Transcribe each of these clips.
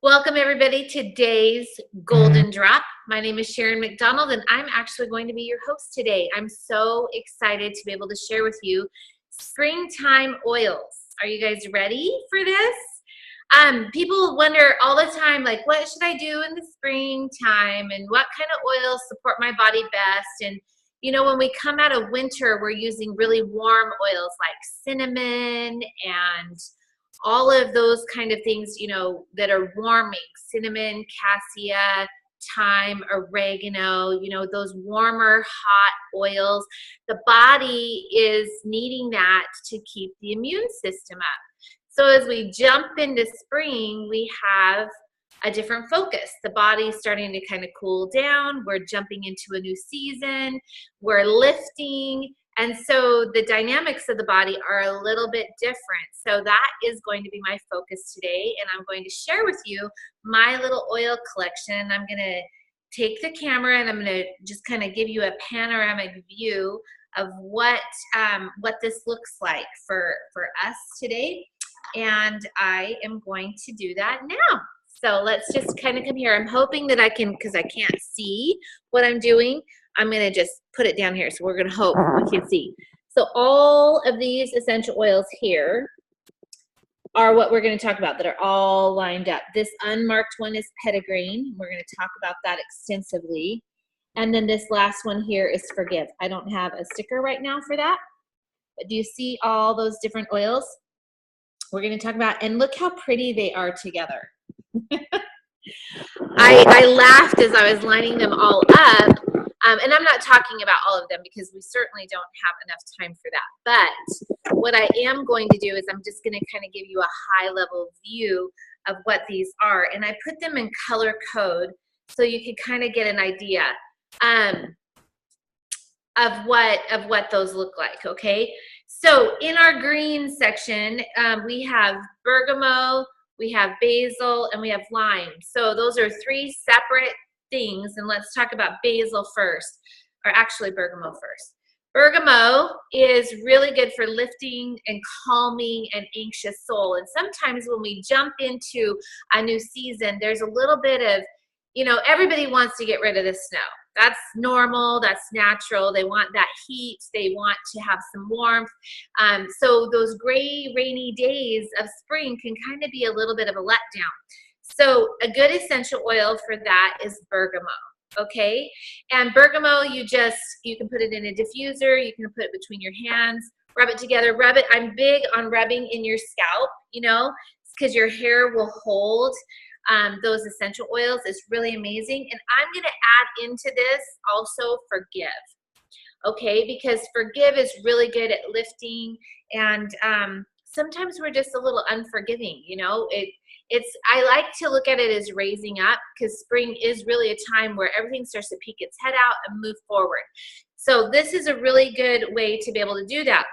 Welcome everybody to today's Golden Drop. My name is Sharon McDonald and I'm actually going to be your host today. I'm so excited to be able to share with you springtime oils. Are you guys ready for this? People wonder all the time, like, what should I do in the springtime and what kind of oils support my body best? And you know, when we come out of winter, we're using really warm oils like cinnamon and all of those kind of things, you know, that are warming: cinnamon, cassia, thyme, oregano, you know, those warmer, hot oils. The body is needing that to keep the immune system up. So as we jump into spring, we have a different focus. The body's starting to kind of cool down. We're jumping into a new season. We're lifting. And so the dynamics of the body are a little bit different. So that is going to be my focus today. And I'm going to share with you my little oil collection. I'm going to take the camera and I'm going to just kind of give you a panoramic view of what this looks like for us today. And I am going to do that now. So let's just kind of come here. I'm hoping that I can, because I can't see what I'm doing, I'm going to just put it down here. So we're going to hope we can see. So all of these essential oils here are what we're going to talk about that are all lined up. This unmarked one is petitgreen. We're going to talk about that extensively. And then this last one here is forgive. I don't have a sticker right now for that. But do you see all those different oils we're going to talk about? And look how pretty they are together. I laughed as I was lining them all up, and I'm not talking about all of them because we certainly don't have enough time for that. But what I am going to do is I'm just going to kind of give you a high-level view of what these are, and I put them in color code so you can kind of get an idea of what those look like. Okay, so in our green section, we have bergamot, we have basil, and we have lime. So those are three separate things, and let's talk about basil first, or actually bergamot first. Bergamot is really good for lifting and calming an anxious soul. And sometimes when we jump into a new season, there's a little bit of, you know, everybody wants to get rid of the snow. That's normal, that's natural. They want that heat, they want to have some warmth. So those gray, rainy days of spring can kind of be a little bit of a letdown. So a good essential oil for that is bergamot, okay? And bergamot, you can put it in a diffuser, you can put it between your hands, rub it together, rub it. I'm big on rubbing in your scalp, you know, because your hair will hold those essential oils. Is really amazing. And I'm going to add into this also forgive, okay, because forgive is really good at lifting, and sometimes we're just a little unforgiving, you know. I like to look at it as raising up, because spring is really a time where everything starts to peek its head out and move forward. So this is a really good way to be able to do that.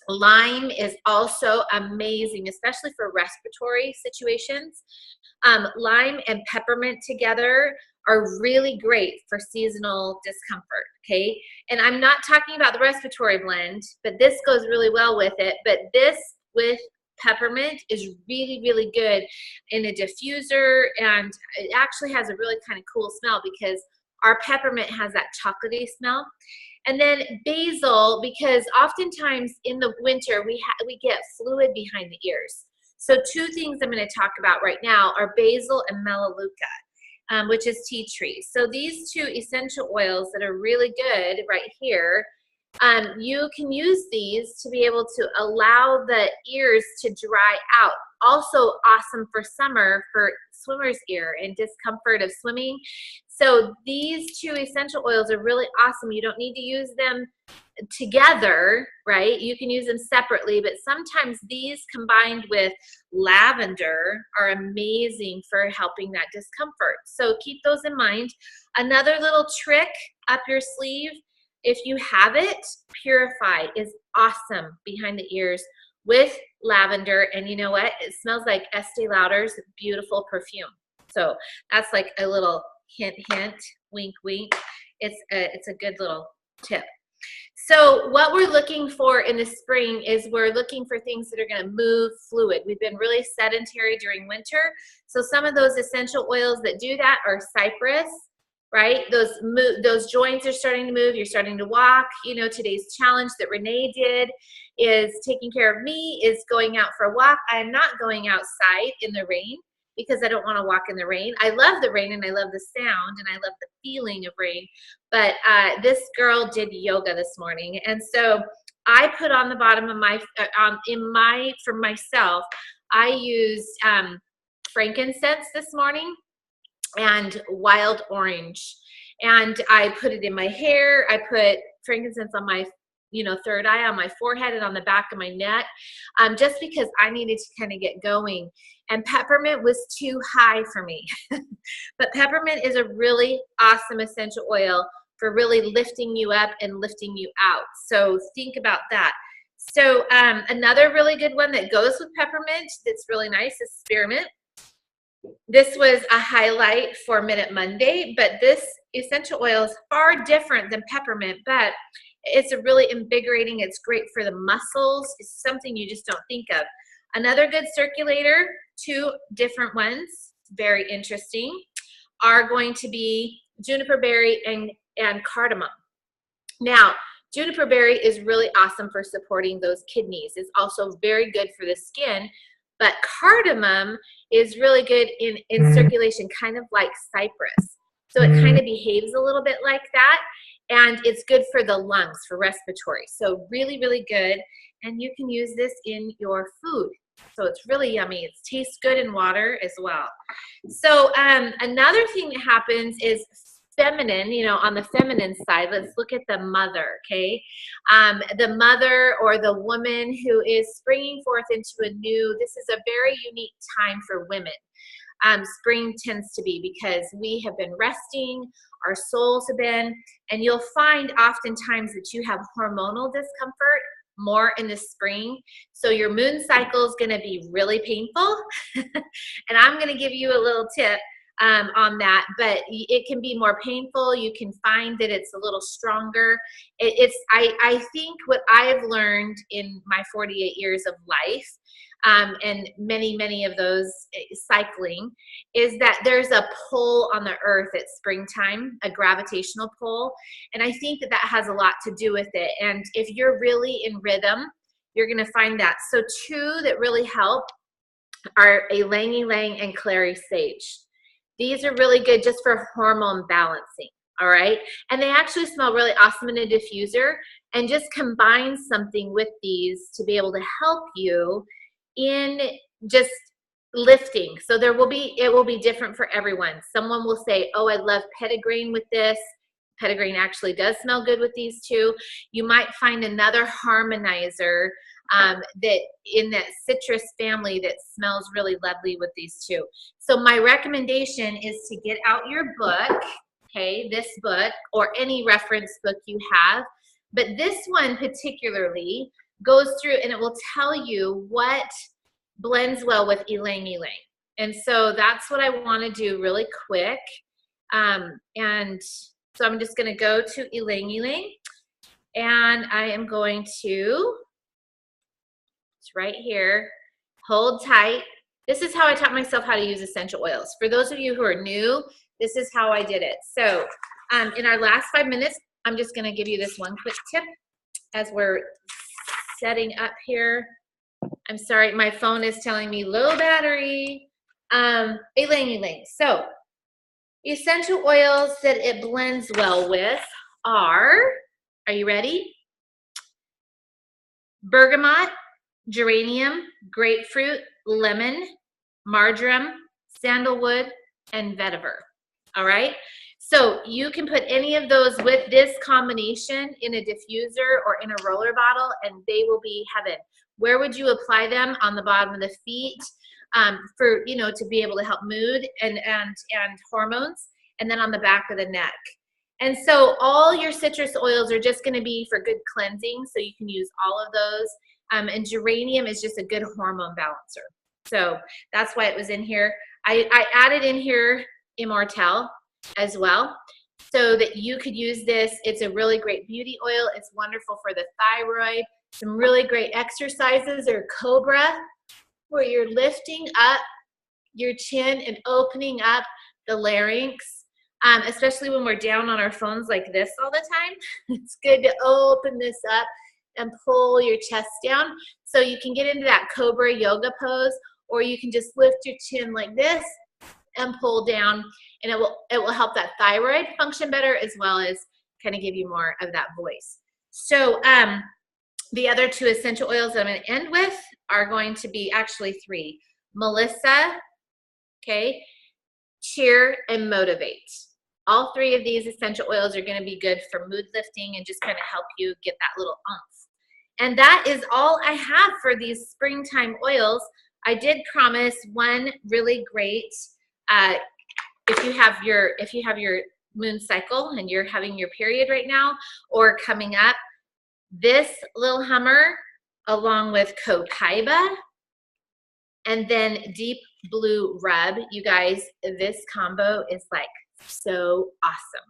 Lime is also amazing, especially for respiratory situations. Lime and peppermint together are really great for seasonal discomfort, okay? And I'm not talking about the respiratory blend, but this goes really well with it. But this with peppermint is really, really good in a diffuser, and it actually has a really kind of cool smell because our peppermint has that chocolatey smell. And then basil, because oftentimes in the winter we get fluid behind the ears. So two things I'm going to talk about right now are basil and melaleuca, which is tea tree. So these two essential oils that are really good right here, you can use these to be able to allow the ears to dry out. Also awesome for summer for swimmer's ear and discomfort of swimming. So these two essential oils are really awesome. You don't need to use them together, right? You can use them separately, but sometimes these combined with lavender are amazing for helping that discomfort. So keep those in mind. Another little trick up your sleeve, if you have it, Purify is awesome behind the ears with lavender. And you know what? It smells like Estee Lauder's beautiful perfume. So that's like a little hint, wink, wink. It's a good little tip. So what we're looking for in the spring is we're looking for things that are going to move fluid. We've been really sedentary during winter. So some of those essential oils that do that are Cypress, right? Those joints are starting to move. You're starting to walk. You know, today's challenge that Renee did is taking care of me, is going out for a walk. I am not going outside in the rain because I don't want to walk in the rain. I love the rain and I love the sound and I love the feeling of rain. But this girl did yoga this morning. And so I put on the bottom of my, for myself, I used frankincense this morning and wild orange. And I put it in my hair. I put frankincense on my third eye, on my forehead, and on the back of my neck, just because I needed to kind of get going. And peppermint was too high for me. But peppermint is a really awesome essential oil for really lifting you up and lifting you out. So think about that. So another really good one that goes with peppermint that's really nice is spearmint. This was a highlight for Minute Monday, but this essential oil is far different than peppermint, but it's a really invigorating. It's great for the muscles. It's something you just don't think of. Another good circulator, two different ones, very interesting, are going to be juniper berry and cardamom. Now, juniper berry is really awesome for supporting those kidneys. It's also very good for the skin, but cardamom is really good in circulation, kind of like Cypress. So it kind of behaves a little bit like that. And it's good for the lungs, for respiratory. So really, really good. And you can use this in your food. So it's really yummy. It tastes good in water as well. So another thing that happens is feminine, on the feminine side, let's look at the mother, okay? The mother or the woman who is springing forth into this is a very unique time for women. Spring tends to be because we have been resting, our souls have been, and you'll find oftentimes that you have hormonal discomfort more in the spring. So your moon cycle is going to be really painful. And I'm going to give you a little tip on that, but it can be more painful. You can find that it's a little stronger. I think what I've learned in my 48 years of life, and many of those cycling, is that there's a pull on the earth at springtime, a gravitational pull. And I think that has a lot to do with it. And if you're really in rhythm, you're going to find that. So two that really help are Ylang Ylang and clary sage. These are really good just for hormone balancing, all right? And they actually smell really awesome in a diffuser, and just combine something with these to be able to help you in just lifting. So it will be different for everyone. Someone will say, oh, I love petitgrain with this. Petitgrain actually does smell good with these two. You might find another harmonizer that in that citrus family that smells really lovely with these two. So my recommendation is to get out your book, okay, this book or any reference book you have, but this one particularly goes through and it will tell you what blends well with Ylang Ylang. And so that's what I want to do really quick. And so I'm just going to go to Ylang Ylang, and I am going to, it's right here, hold tight. This is how I taught myself how to use essential oils. For those of you who are new, this is how I did it. So in our last 5 minutes, I'm just going to give you this one quick tip as we're setting up here. I'm sorry, my phone is telling me low battery. Ylang Ylang. So essential oils that it blends well with are you ready? Bergamot, geranium, grapefruit, lemon, marjoram, sandalwood, and vetiver. All right? So you can put any of those with this combination in a diffuser or in a roller bottle, and they will be heaven. Where would you apply them? On the bottom of the feet, for to be able to help mood and hormones, and then on the back of the neck. And so all your citrus oils are just going to be for good cleansing, so you can use all of those. And geranium is just a good hormone balancer. So that's why it was in here. I added in here Immortelle as well. so that you could use this. It's a really great beauty oil. It's wonderful for the thyroid. Some really great exercises are Cobra, where you're lifting up your chin and opening up the larynx, especially when we're down on our phones like this all the time. It's good to open this up and pull your chest down. So you can get into that Cobra yoga pose, or you can just lift your chin like this and pull down, and it will help that thyroid function better, as well as kind of give you more of that voice. So the other 2 essential oils that I'm going to end with are going to be actually 3. Melissa, okay, Cheer, and Motivate. All 3 of these essential oils are going to be good for mood lifting and just kind of help you get that little oomph. And that is all I have for these springtime oils. I did promise one really great, if you have your moon cycle and you're having your period right now or coming up, this little hummer along with Copaiba and then Deep Blue Rub. You guys, this combo is like so awesome.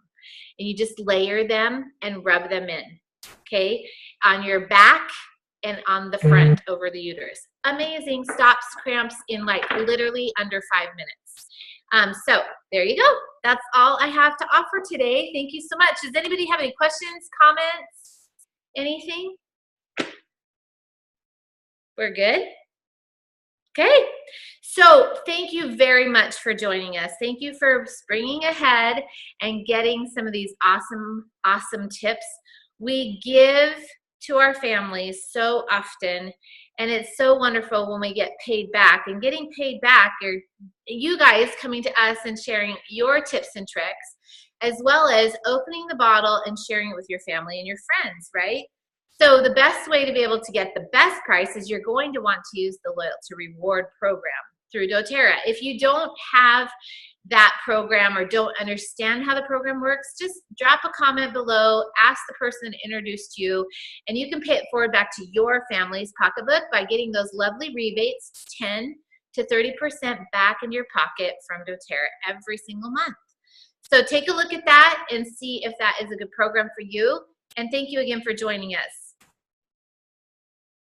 And you just layer them and rub them in, okay, on your back and on the front over the uterus. Amazing. Stops cramps in like literally under 5 minutes. So there you go. That's all I have to offer today. Thank you so much. Does anybody have any questions, comments, anything? We're good? Okay. So thank you very much for joining us. Thank you for springing ahead and getting some of these awesome tips. We give to our families so often, and it's so wonderful when we get paid back. And getting paid back, you guys coming to us and sharing your tips and tricks, as well as opening the bottle and sharing it with your family and your friends, right? So the best way to be able to get the best price is you're going to want to use the Loyalty Reward program through doTERRA. If you don't have that program or don't understand how the program works, just drop a comment below, ask the person that introduced you, and you can pay it forward back to your family's pocketbook by getting those lovely rebates, 10 to 30% back in your pocket from doTERRA every single month. So take a look at that and see if that is a good program for you. And thank you again for joining us.